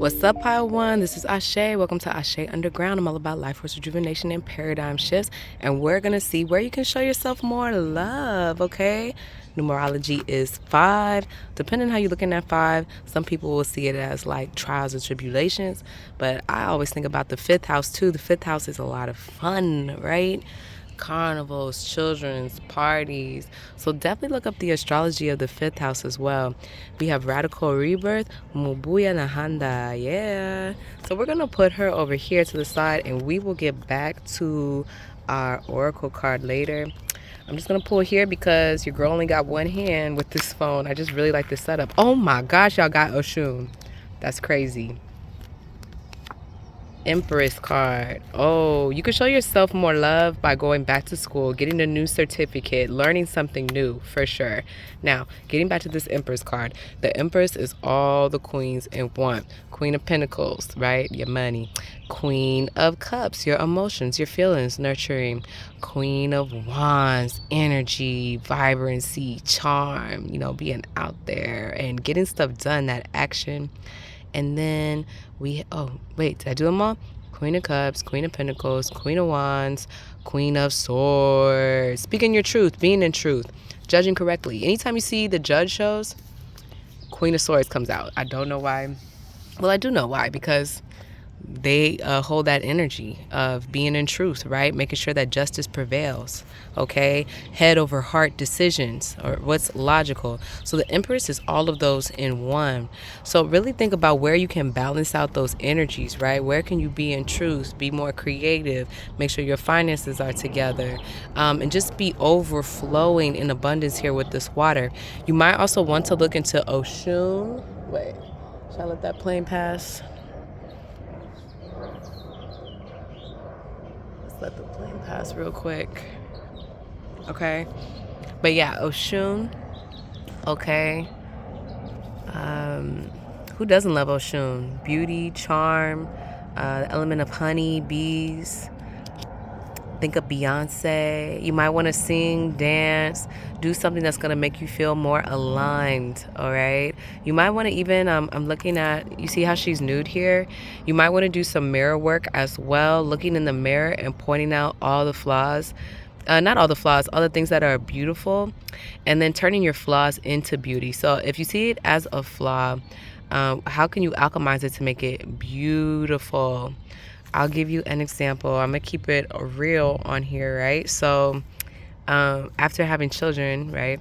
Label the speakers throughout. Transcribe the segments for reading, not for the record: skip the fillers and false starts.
Speaker 1: What's up, Pile One? This is Asè. Welcome to Asè'Underground. I'm all about life force rejuvenation and paradigm shifts, and we're gonna see where you can show yourself more love. Okay, numerology is 5. Depending how you're looking at 5, some people will see it as like trials and tribulations, but I always think about the 5th house too. The 5th house is a lot of fun, right? Carnivals, children's parties. So definitely look up the astrology of the 5th house as well. We have radical rebirth, Mubuya Nahanda. Yeah. So we're going to put her over here to the side and we will get back to our oracle card later. I'm just going to pull here because your girl only got one hand with this phone. I just really like this setup. Oh my gosh, y'all got Oshun. That's crazy. Empress card. Oh, you can show yourself more love by going back to school, getting a new certificate, learning something new for sure. Now, getting back to this Empress card. The Empress is all the queens in one. Queen of Pentacles, right? Your money. Queen of Cups, your emotions, your feelings, nurturing. Queen of Wands, energy, vibrancy, charm, being out there and getting stuff done, that action. And then oh, wait, did I do them all? Queen of Cups, Queen of Pentacles, Queen of Wands, Queen of Swords. Speaking your truth, being in truth, judging correctly. Anytime you see the judge shows, Queen of Swords comes out. I don't know why. Well, I do know why, because they hold that energy of being in truth, right? Making sure that justice prevails, okay? Head over heart decisions, or what's logical. So the Empress is all of those in one. So really think about where you can balance out those energies, right? Where can you be in truth, be more creative, make sure your finances are together, and just be overflowing in abundance here with this water. You might also want to look into Oshun. Wait, should I let that plane pass? Let the plane pass real quick. Okay. But yeah, Oshun. Okay. Who doesn't love Oshun? Beauty, charm, the element of honey, bees. Think of Beyonce. You might want to sing, dance, do something that's going to make you feel more aligned, all right? You might want to even, I'm looking at, you see how she's nude here? You might want to do some mirror work as well, looking in the mirror and pointing out all the flaws. Not all the flaws, all the things that are beautiful, and then turning your flaws into beauty. So if you see it as a flaw, how can you alchemize it to make it beautiful? I'll give you an example. I'm going to keep it real on here, right? So after having children, right,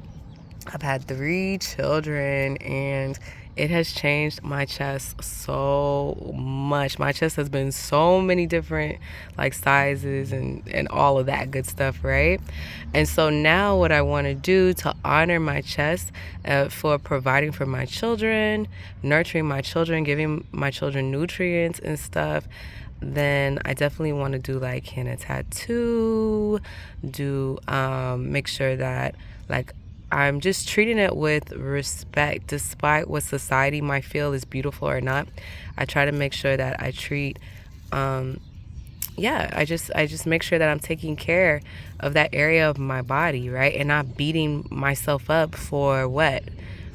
Speaker 1: I've had 3 children, and it has changed my chest so much. My chest has been so many different like sizes and all of that good stuff, right? And so now what I want to do to honor my chest for providing for my children, nurturing my children, giving my children nutrients and stuff, then I definitely want to do like henna tattoo, make sure that like I'm just treating it with respect, despite what society might feel is beautiful or not. I try to make sure that I treat, I just make sure that I'm taking care of that area of my body, right? And not beating myself up for what?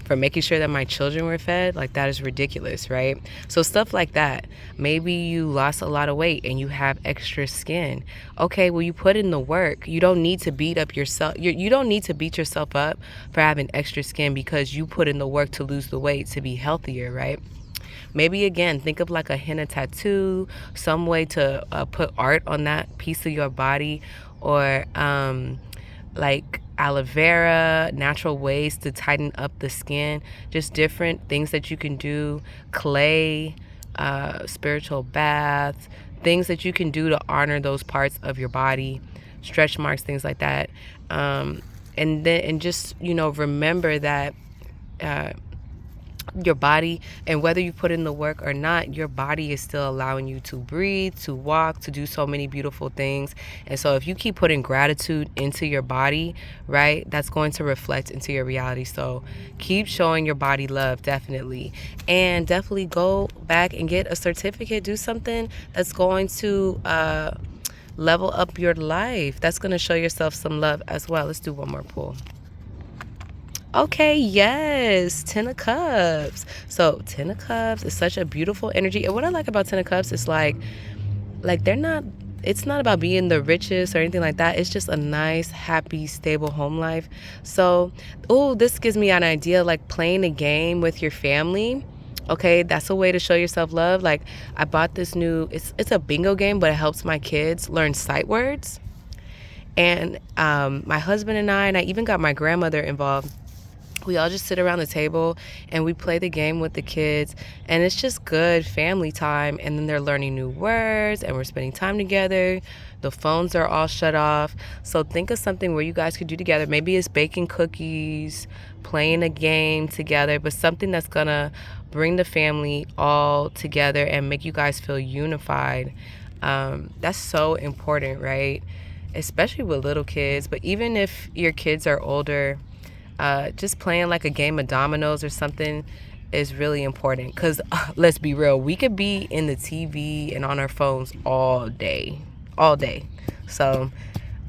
Speaker 1: For making sure that my children were fed. Like, that is ridiculous, right? So stuff like that. Maybe you lost a lot of weight and you have extra skin. Okay, well, you put in the work. You don't need to beat up yourself. You don't need to beat yourself up for having extra skin because you put in the work to lose the weight to be healthier, right? Maybe again, think of like a henna tattoo, some way to put art on that piece of your body, or like aloe vera, natural ways to tighten up the skin, just different things that you can do, clay, spiritual baths, things that you can do to honor those parts of your body, stretch marks, things like that. And just, remember that your body, and whether you put in the work or not, your body is still allowing you to breathe, to walk, to do so many beautiful things. And so if you keep putting gratitude into your body, right, that's going to reflect into your reality. So keep showing your body love, definitely. And definitely go back and get a certificate. Do something that's going to level up your life. That's going to show yourself some love as well. Let's do one more pull. Okay, yes, Ten of Cups. So Ten of Cups is such a beautiful energy. And what I like about Ten of Cups is like they're not, it's not about being the richest or anything like that. It's just a nice, happy, stable home life. So, oh, this gives me an idea, like playing a game with your family. Okay, that's a way to show yourself love. Like I bought this new, it's a bingo game, but it helps my kids learn sight words. And my husband and I even got my grandmother involved. We all just sit around the table and we play the game with the kids, and it's just good family time. And then they're learning new words and we're spending time together. The phones are all shut off. So think of something where you guys could do together. Maybe it's baking cookies, playing a game together, but something that's gonna bring the family all together and make you guys feel unified. That's so important, right? Especially with little kids, but even if your kids are older, just playing like a game of dominoes or something is really important. Because let's be real, we could be in the TV and on our phones all day, all day. So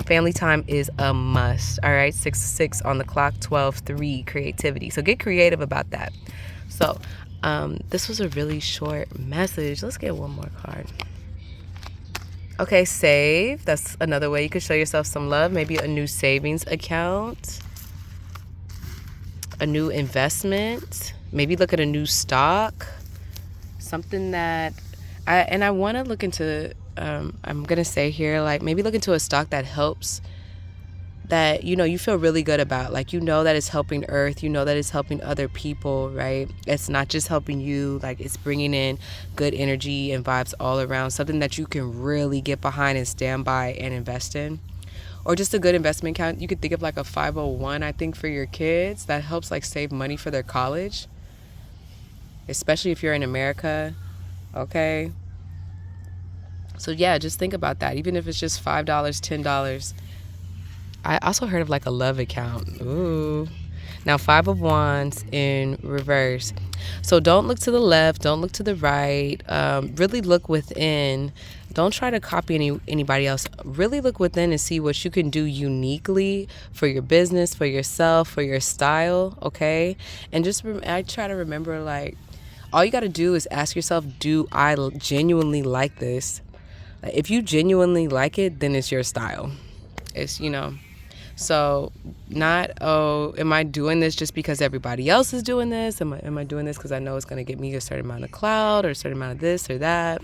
Speaker 1: family time is a must. All right, 6 on the clock, 12:03 creativity. So get creative about that. So this was a really short message. Let's get one more card. Okay, save. That's another way you could show yourself some love. Maybe a new savings account, a new investment, maybe look at a new stock, something that I want to look into. I'm gonna say here, like maybe look into a stock that helps, that you feel really good about, like that it's helping earth, that it's helping other people, right? It's not just helping you, like it's bringing in good energy and vibes all around, something that you can really get behind and stand by and invest in. Or just a good investment account. You could think of like a 501, I think, for your kids that helps like save money for their college, especially if you're in America. Okay, so yeah, just think about that, even if it's just $5, $10. I also heard of like a love account. Ooh. Now, Five of Wands in reverse. So don't look to the left, don't look to the right. Really look within. Don't try to copy anybody else. Really look within and see what you can do uniquely for your business, for yourself, for your style, okay? And just I try to remember, like, all you got to do is ask yourself, do I genuinely like this? Like, if you genuinely like it, then it's your style. It's, So not, oh, am I doing this just because everybody else is doing this? Am I doing this because I know it's going to get me a certain amount of clout or a certain amount of this or that?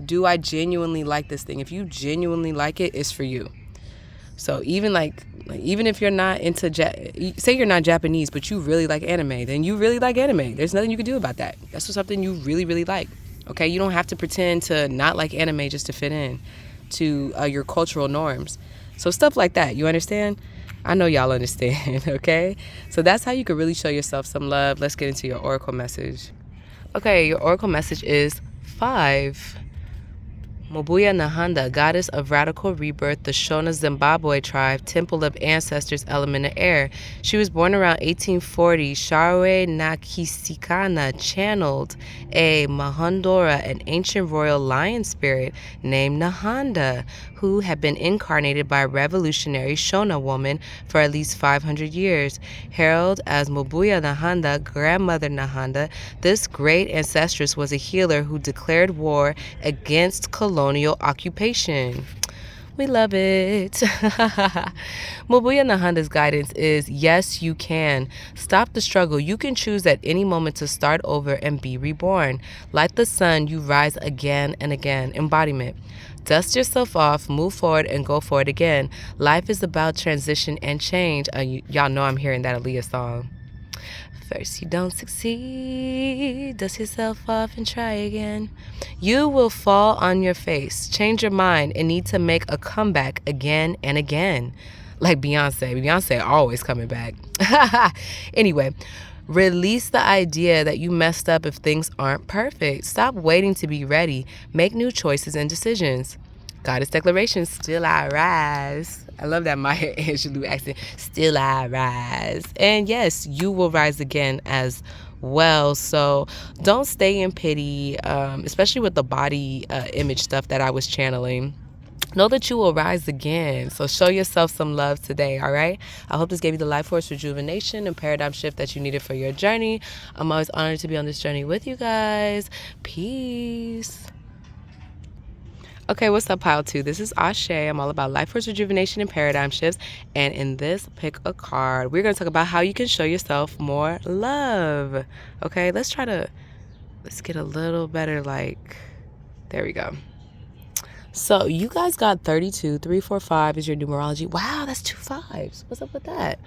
Speaker 1: Do I genuinely like this thing? If you genuinely like it, it's for you. So even even if you're not into, say you're not Japanese, but you really like anime, then you really like anime. There's nothing you can do about that. That's something you really, really like. Okay, you don't have to pretend to not like anime just to fit in to your cultural norms. So stuff like that, you understand? I know y'all understand, okay? So that's how you can really show yourself some love. Let's get into your oracle message. Okay, your oracle message is 5. Mobuya Nahanda, goddess of radical rebirth, the Shona Zimbabwe tribe, temple of ancestors, element of air. She was born around 1840. Sharwe Nakisikana channeled a Mahondora, an ancient royal lion spirit named Nahanda, who had been incarnated by a revolutionary Shona woman for at least 500 years. Heralded as Mobuya Nahanda, grandmother Nahanda, this great ancestress was a healer who declared war against colonial occupation. We love it. Mobuya Nahanda's guidance is, yes, you can. Stop the struggle. You can choose at any moment to start over and be reborn. Like the sun, you rise again and again. Embodiment. Dust yourself off, move forward, and go for it again. Life is about transition and change. Y'all know I'm hearing that Aaliyah song. First you don't succeed, dust yourself off and try again. You will fall on your face, change your mind, and need to make a comeback again and again. Like Beyonce. Beyonce always coming back. Anyway, release the idea that you messed up if things aren't perfect. Stop waiting to be ready. Make new choices and decisions. Goddess declaration, still I rise. I love that Maya Angelou accent. Still I rise. And yes, you will rise again as well. So don't stay in pity, especially with the body image stuff that I was channeling. Know that you will rise again. So show yourself some love today, all right? I hope this gave you the life force rejuvenation and paradigm shift that you needed for your journey. I'm always honored to be on this journey with you guys. Peace. Okay, what's up, Pile 2? This is Asè. I'm all about life force rejuvenation and paradigm shifts. And in this pick a card, we're going to talk about how you can show yourself more love. Okay, let's get a little better, there we go. So you guys got 32. 3, 4, 5 is your numerology. Wow, that's 2 5s. What's up with that?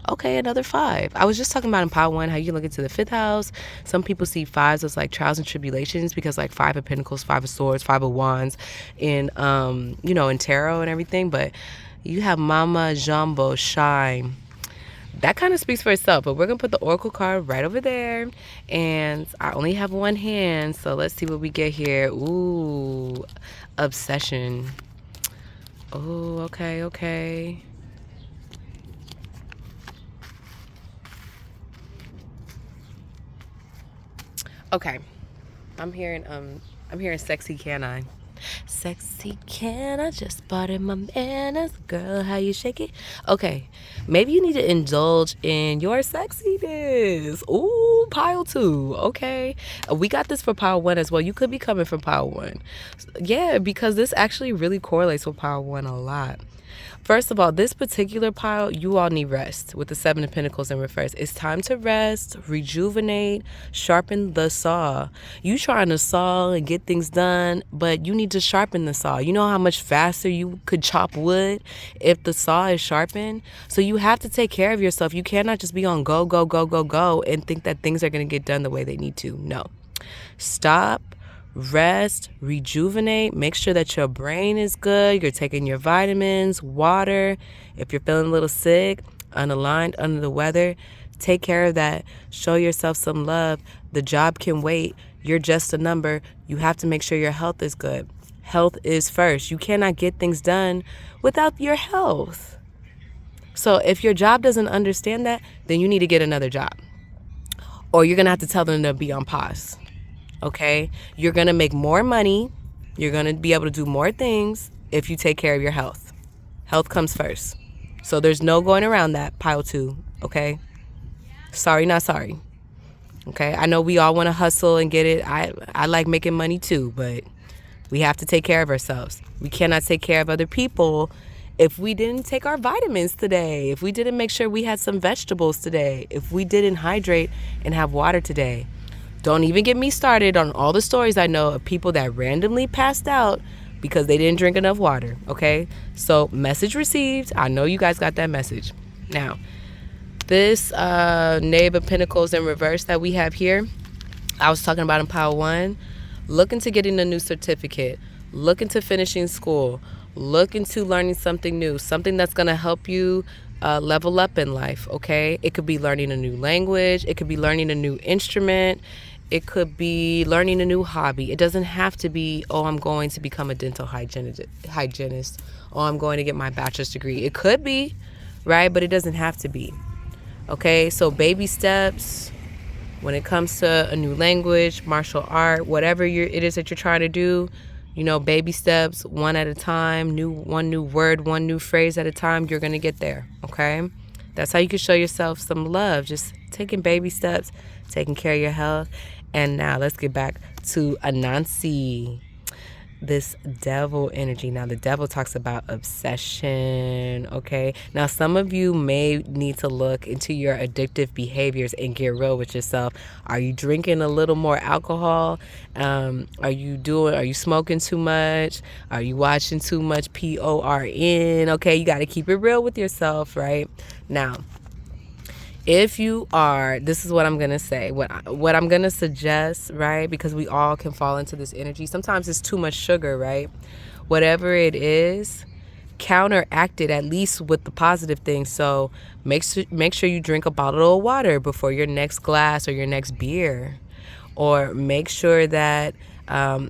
Speaker 1: Okay, another 5. I was just talking about in Pile 1 how you can look into the 5th house. Some people see 5s as like trials and tribulations because 5 of Pentacles, 5 of Swords, 5 of Wands in in tarot and everything. But you have Mama Jumbo Shine. That kind of speaks for itself, but we're going to put the Oracle card right over there. And I only have one hand, so let's see what we get here. Ooh, obsession. Oh, okay. Okay. I'm hearing sexy can I? Sexy can I just pardon my manners? Girl, how you shake it? Okay, maybe you need to indulge in your sexiness. Ooh, Pile 2. Okay, we got this for Pile 1 as well. You could be coming from Pile 1. Yeah, because this actually really correlates with Pile 1 a lot. First of all, this particular pile, you all need rest with the 7 of Pentacles in reverse. It's time to rest, rejuvenate, sharpen the saw. You trying to saw and get things done, but you need to sharpen the saw. You know how much faster you could chop wood if the saw is sharpened? So you have to take care of yourself. You cannot just be on go and think that things are going to get done the way they need to. No. Stop. Rest, rejuvenate, make sure that your brain is good, you're taking your vitamins, water. If you're feeling a little sick, unaligned, under the weather, take care of that. Show yourself some love. The job can wait. You're just a number. You have to make sure your health is good. Health is first. You cannot get things done without your health. So if your job doesn't understand that, then you need to get another job. Or you're going to have to tell them to be on pause. Okay, you're going to make more money. You're going to be able to do more things if you take care of your health. Health comes first. So there's no going around that, Pile 2. Okay, sorry, not sorry. Okay, I know we all want to hustle and get it. I like making money too, but we have to take care of ourselves. We cannot take care of other people if we didn't take our vitamins today, if we didn't make sure we had some vegetables today, if we didn't hydrate and have water today. Don't even get me started on all the stories I know of people that randomly passed out because they didn't drink enough water, okay? So, message received. I know you guys got that message. Now, this Knave of Pentacles in reverse that we have here, I was talking about in Pile 1. Look into getting a new certificate. Look into finishing school. Look into learning something new, something that's going to help you level up in life, okay? It could be learning a new language. It could be learning a new instrument. It could be learning a new hobby. It doesn't have to be, oh, I'm going to become a dental hygienist. Oh, I'm going to get my bachelor's degree. It could be, right? But it doesn't have to be, okay? So baby steps when it comes to a new language, martial art, whatever it is that you're trying to do, baby steps, one at a time, one new word, one new phrase at a time, you're going to get there, okay? That's how you can show yourself some love, just taking baby steps, taking care of your health. And now let's get back to Anansi, this devil energy. Now the devil talks about obsession, okay? Now some of you may need to look into your addictive behaviors and get real with yourself. Are you drinking a little more alcohol? Are you smoking too much? Are you watching too much PORN? Okay, you got to keep it real with yourself, right? Now, if you are, this is what I'm going to say, what I'm going to suggest, right? Because we all can fall into this energy. Sometimes it's too much sugar, right? Whatever it is, counteract it at least with the positive things. So make sure you drink a bottle of water before your next glass or your next beer. Or make sure that, I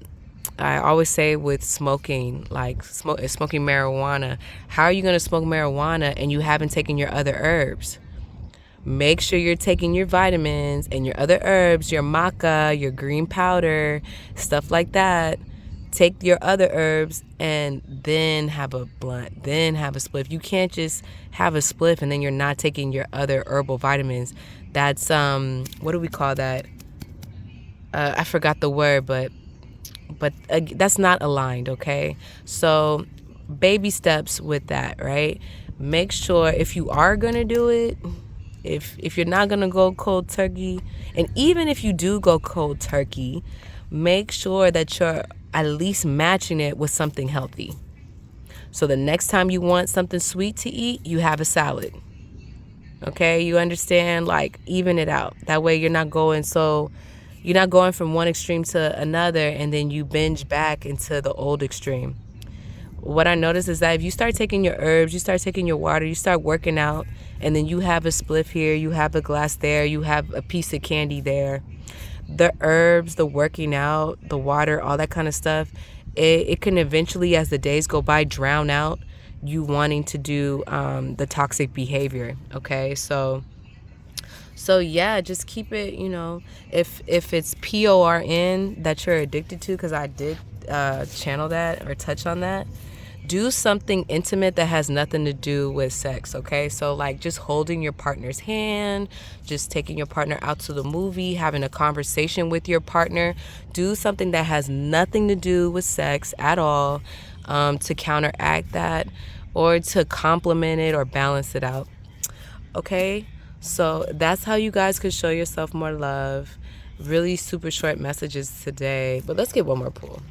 Speaker 1: always say with smoking, smoking marijuana, how are you going to smoke marijuana and you haven't taken your other herbs? Make sure you're taking your vitamins and your other herbs, your maca, your green powder, stuff like that. take your other herbs and then have a blunt, then have a spliff. You can't just have a spliff and then you're not taking your other herbal vitamins. That's what do we call that? I forgot the word, but that's not aligned, okay? So baby steps with that, right? Make sure if you are gonna do it, if you're not gonna go cold turkey, and even if you do go cold turkey, make sure that you're at least matching it with something healthy. So the next time you want something sweet to eat, you have a salad. Okay, you understand? Like, even it out. That way you're not going from one extreme to another and then you binge back into the old extreme. What I noticed is that if you start taking your herbs, you start taking your water, you start working out, and then you have a spliff here, you have a glass there, you have a piece of candy there, the herbs, the working out, the water, all that kind of stuff, it can eventually, as the days go by, drown out you wanting to do the toxic behavior. Okay, so yeah, just keep it, if it's PORN that you're addicted to, because I did channel that or touch on that. Do something intimate that has nothing to do with sex, okay? So like just holding your partner's hand, just taking your partner out to the movie, having a conversation with your partner. Do something that has nothing to do with sex at all, to counteract that or to complement it or balance it out, okay? So that's how you guys could show yourself more love. Really super short messages today, but let's get one more pull.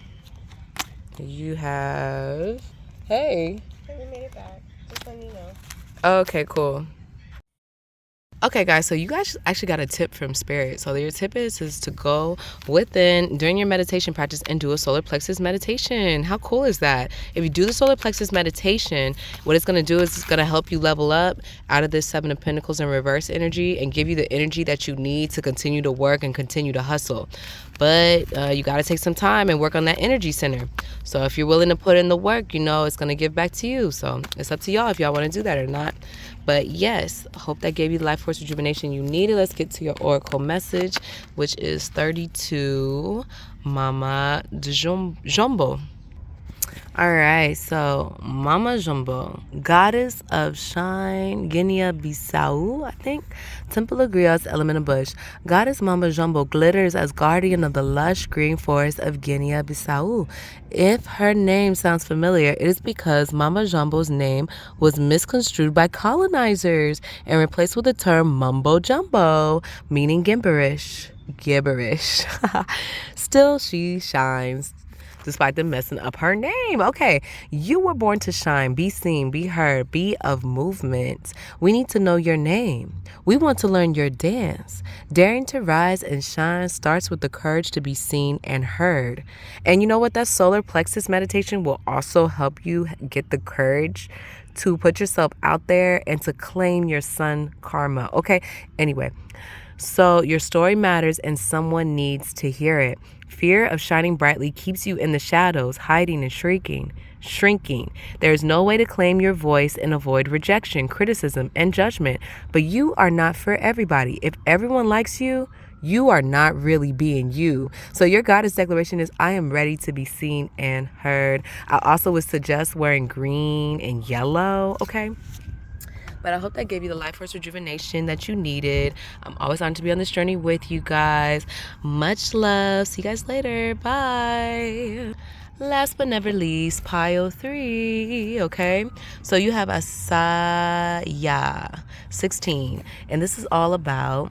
Speaker 1: You have... Hey.
Speaker 2: We made it back. Just letting you know.
Speaker 1: Okay, cool. Okay, guys, so you guys actually got a tip from Spirit. So your tip is to go within during your meditation practice and do a solar plexus meditation. How cool is that? If you do the solar plexus meditation, what it's going to do is it's going to help you level up out of this Seven of Pentacles in reverse energy and give you the energy that you need to continue to work and continue to hustle. But you got to take some time and work on that energy center. So if you're willing to put in the work, it's going to give back to you. So it's up to y'all if y'all want to do that or not. But yes, hope that gave you the life force rejuvenation you needed. Let's get to your oracle message, which is 32 Mama Jumbo. All right, so Mama Jumbo, goddess of shine, Guinea-Bissau, I think. Temple of Griots, element of bush. Goddess Mama Jumbo glitters as guardian of the lush green forest of Guinea-Bissau. If her name sounds familiar, it is because Mama Jumbo's name was misconstrued by colonizers and replaced with the term mumbo jumbo, meaning gibberish. Still, she shines despite them messing up her name. Okay, you were born to shine, be seen, be heard, be of movement. We need to know your name. We want to learn your dance. Daring to rise and shine starts with the courage to be seen and heard. And you know what? That solar plexus meditation will also help you get the courage to put yourself out there and to claim your sun karma. Okay, anyway. So your story matters and someone needs to hear it. Fear of shining brightly keeps you in the shadows, hiding and shrinking. There is no way to claim your voice and avoid rejection, criticism, and judgment. But you are not for everybody. If everyone likes you, you are not really being you. So your goddess declaration is, I am ready to be seen and heard. I also would suggest wearing green and yellow, okay? But I hope that gave you the life force rejuvenation that you needed. I'm always on to be on this journey with you guys. Much love. See you guys later. Bye. Last but never least, pile 3. Okay. So you have Asè'Underground 16. And this is all about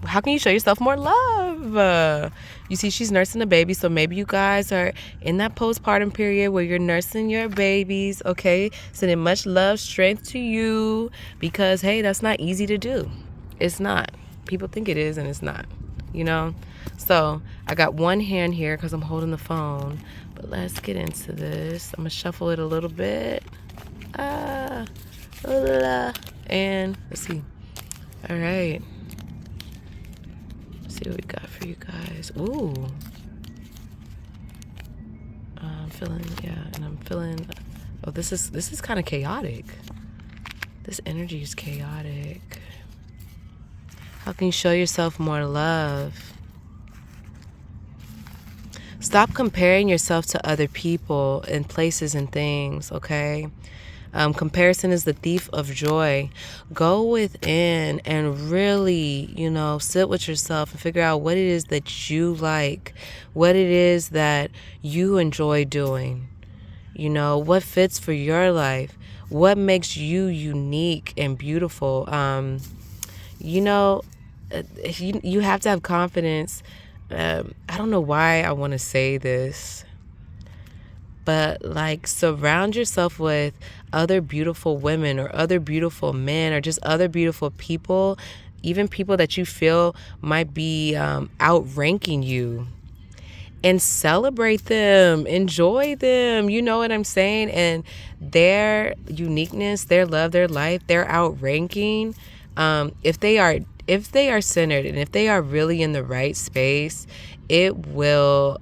Speaker 1: how can you show yourself more love? You see, she's nursing a baby, so maybe you guys are in that postpartum period where you're nursing your babies, okay? Sending much love, strength to you, because, hey, that's not easy to do. It's not. People think it is, and it's not, So I got one hand here because I'm holding the phone, but let's get into this. I'm going to shuffle it a little bit. And let's see. All right. See what we got for you guys. Ooh. I'm feeling, oh, this is kind of chaotic. This energy is chaotic. How can you show yourself more love? Stop comparing yourself to other people and places and things, okay? Comparison is the thief of joy. Go within and really, sit with yourself and figure out what it is that you like, what it is that you enjoy doing, what fits for your life, what makes you unique and beautiful. You have to have confidence. I don't know why I want to say this, but like surround yourself with other beautiful women or other beautiful men or just other beautiful people, even people that you feel might be outranking you, and celebrate them, enjoy them, you know what I'm saying? And their uniqueness, their love, their life, their outranking, if they are centered and if they are really in the right space, it will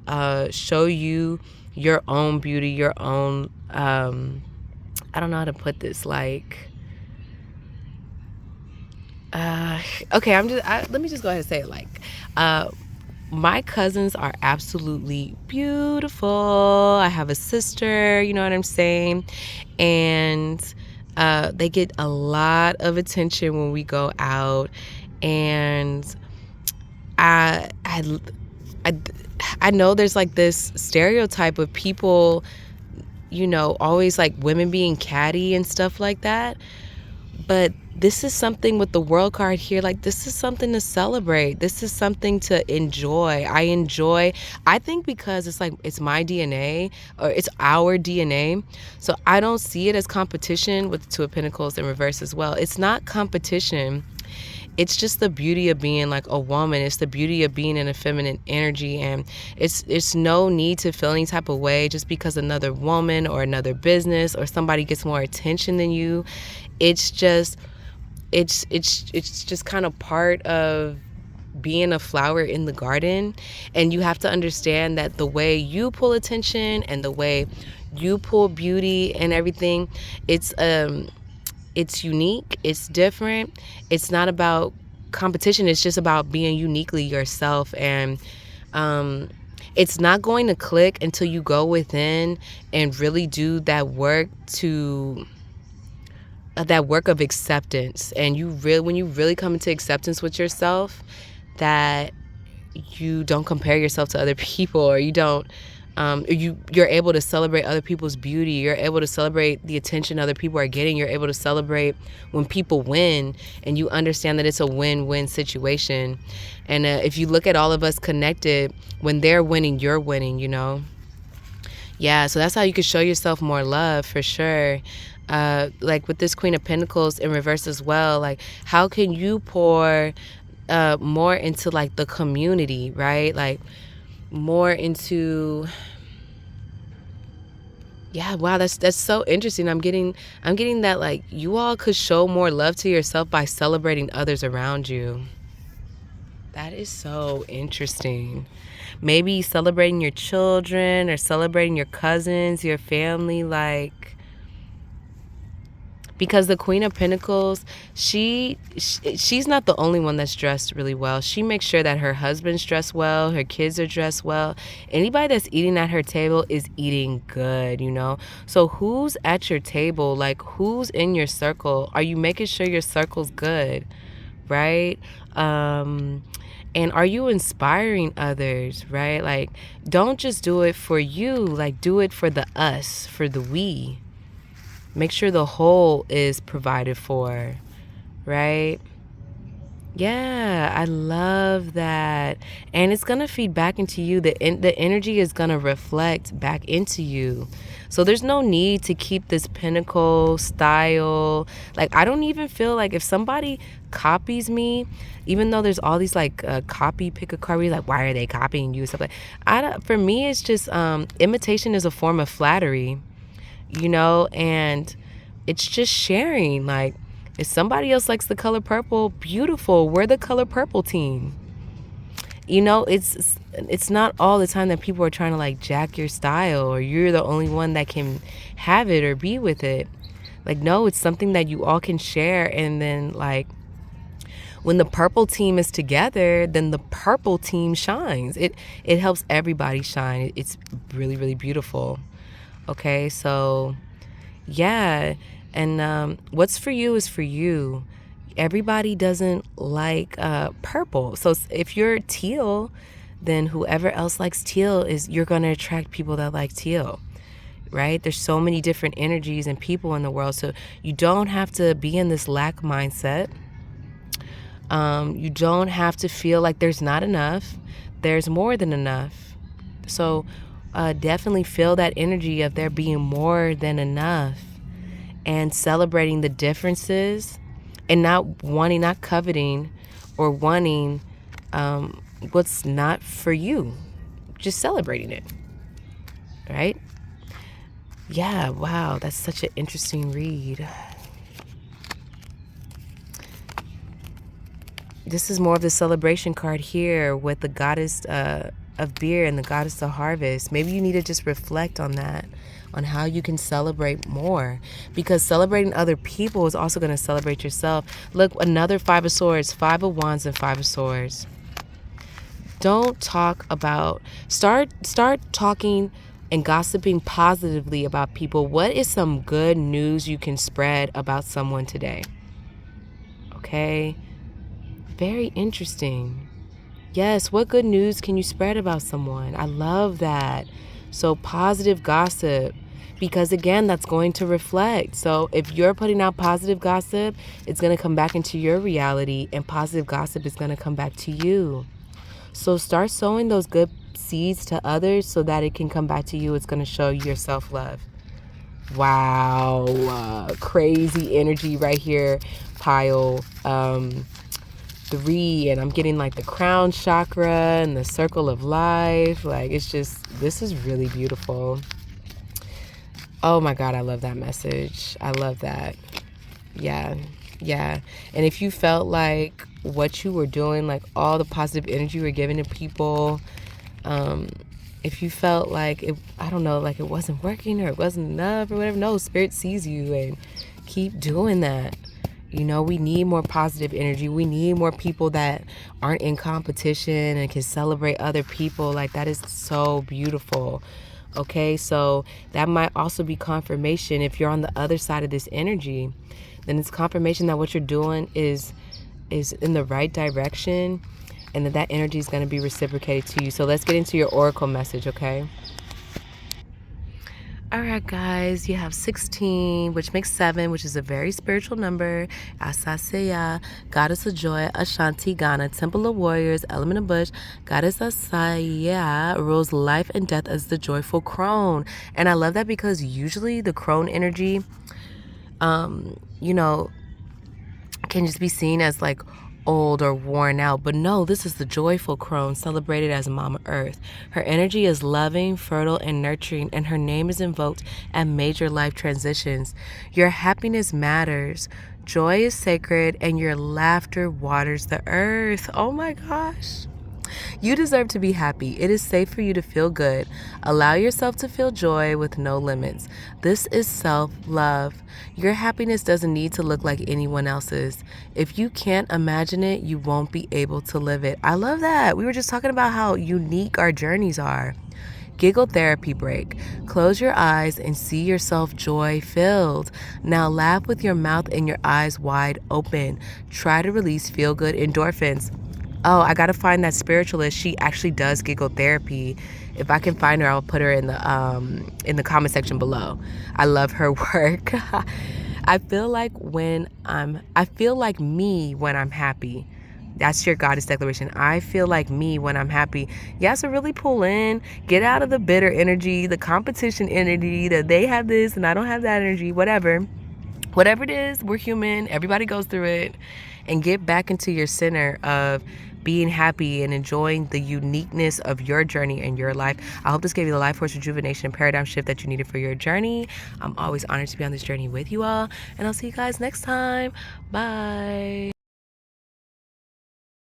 Speaker 1: show you your own beauty, your own I don't know how to put this, like okay, let me just go ahead and say it, like my cousins are absolutely beautiful. I have a sister, you know what I'm saying? And they get a lot of attention when we go out. And I know there's like this stereotype of people, always like women being catty and stuff like that. But this is something with the world card here. Like, this is something to celebrate. This is something to enjoy. I think because it's like, it's my DNA or it's our DNA. So I don't see it as competition with the Two of Pentacles in reverse as well. It's not competition. It's just the beauty of being like a woman. It's the beauty of being in a feminine energy. And it's no need to feel any type of way just because another woman or another business or somebody gets more attention than you. It's just kind of part of being a flower in the garden. And you have to understand that the way you pull attention and the way you pull beauty and everything, it's unique, it's different. It's not about competition, it's just about being uniquely yourself. And it's not going to click until you go within and really do that work of acceptance. And when you really come into acceptance with yourself, that you don't compare yourself to other people, or you don't you're able to celebrate other people's beauty. You're able to celebrate the attention other people are getting. You're able to celebrate when people win, and you understand that it's a win-win situation. And if you look at all of us connected, when they're winning, you're winning, Yeah, so that's how you can show yourself more love, for sure. Like with this Queen of Pentacles in reverse as well, like how can you pour more into like the community, right? Like more into, yeah, wow, that's so interesting. I'm getting that like you all could show more love to yourself by celebrating others around you. That is so interesting. Maybe celebrating your children or celebrating your cousins, your family, like, because the Queen of Pentacles, she's not the only one that's dressed really well. She makes sure that her husband's dressed well, her kids are dressed well. Anybody that's eating at her table is eating good, So who's at your table? Like, who's in your circle? Are you making sure your circle's good, right? And are you inspiring others, right? Like, don't just do it for you. Like, do it for the us, for the we. Make sure the whole is provided for, right? Yeah, I love that. And it's going to feed back into you. The energy is going to reflect back into you. So there's no need to keep this pinnacle style. Like, I don't even feel like if somebody copies me, even though there's all these like copy pick a card, like, why are they copying you? Stuff like, for me, it's just imitation is a form of flattery. And it's just sharing. Like, if somebody else likes the color purple, beautiful. We're the color purple team. It's not all the time that people are trying to like jack your style, or you're the only one that can have it or be with it. Like, no, it's something that you all can share. And then like when the purple team is together, then the purple team shines. It helps everybody shine. It's really, really beautiful. Okay, so yeah. And what's for you is for you. Everybody doesn't like purple. So if you're teal, then whoever else likes teal you're going to attract people that like teal. Right? There's so many different energies and people in the world. So you don't have to be in this lack mindset. You don't have to feel like there's not enough. There's more than enough. So definitely feel that energy of there being more than enough, and celebrating the differences, and not coveting or wanting what's not for you. Just celebrating it. Right? Yeah, wow, that's such an interesting read. This is more of the celebration card here with the goddess of beer and the goddess of harvest. Maybe you need to just reflect on that, on how you can celebrate more, because celebrating other people is also going to celebrate yourself. Look, another Five of Swords, Five of Wands, and Five of Swords. Don't talk about, start talking and gossiping positively about people. What is some good news you can spread about someone today? Okay. Very interesting. Yes, what good news can you spread about someone? I love that. So positive gossip, because again, that's going to reflect. So if you're putting out positive gossip, it's going to come back into your reality, and positive gossip is going to come back to you. So start sowing those good seeds to others so that it can come back to you. It's going to show your self-love. Wow. Crazy energy right here, pile 3, and I'm getting like the crown chakra and the circle of life. Like, it's just, this is really beautiful. Oh my God, I love that message. I love that. Yeah. And if you felt like what you were doing, like all the positive energy you were giving to people, if you felt like I don't know, like it wasn't working or it wasn't enough or whatever, no, Spirit sees you, and keep doing that. You know, we need more positive energy. We need more people that aren't in competition and can celebrate other people. Like, that is so beautiful. Okay, so that might also be confirmation. If you're on the other side of this energy, then it's confirmation that what you're doing is in the right direction, and that energy is going to be reciprocated to you. So let's get into your oracle message, okay? All right, guys, you have 16, which makes 7, which is a very spiritual number. Asè'Underground, Goddess of Joy, Ashanti, Ghana, Temple of Warriors, Element of Bush. Goddess Asè'Underground rules life and death as the joyful crone. And I love that because usually the crone energy, you know, can just be seen as like old or worn out, but no, this is the joyful crone, celebrated as Mama Earth. Her energy is loving, fertile, and nurturing, and her name is invoked at major life transitions. Your happiness matters, joy is sacred, and your laughter waters the earth. Oh my gosh. You deserve to be happy. It is safe for you to feel good. Allow yourself to feel joy with no limits. This is self-love. Your happiness doesn't need to look like anyone else's. If you can't imagine it, you won't be able to live it. I love that. We were just talking about how unique our journeys are. Giggle therapy break. Close your eyes and see yourself joy-filled. Now laugh with your mouth and your eyes wide open. Try to release feel-good endorphins. Oh, I gotta find that spiritualist. She actually does giggle therapy. If I can find her, I'll put her in the comment section below. I love her work. I feel like me when I'm happy. That's your goddess declaration. I feel like me when I'm happy. You have to really pull in, get out of the bitter energy, the competition energy, that they have this and I don't have that energy, whatever it is. We're human. Everybody goes through it. And get back into your center of being happy and enjoying the uniqueness of your journey and your life. I hope this gave you the life force rejuvenation and paradigm shift that you needed for your journey. I'm always honored to be on this journey with you all, and I'll see you guys next time. Bye.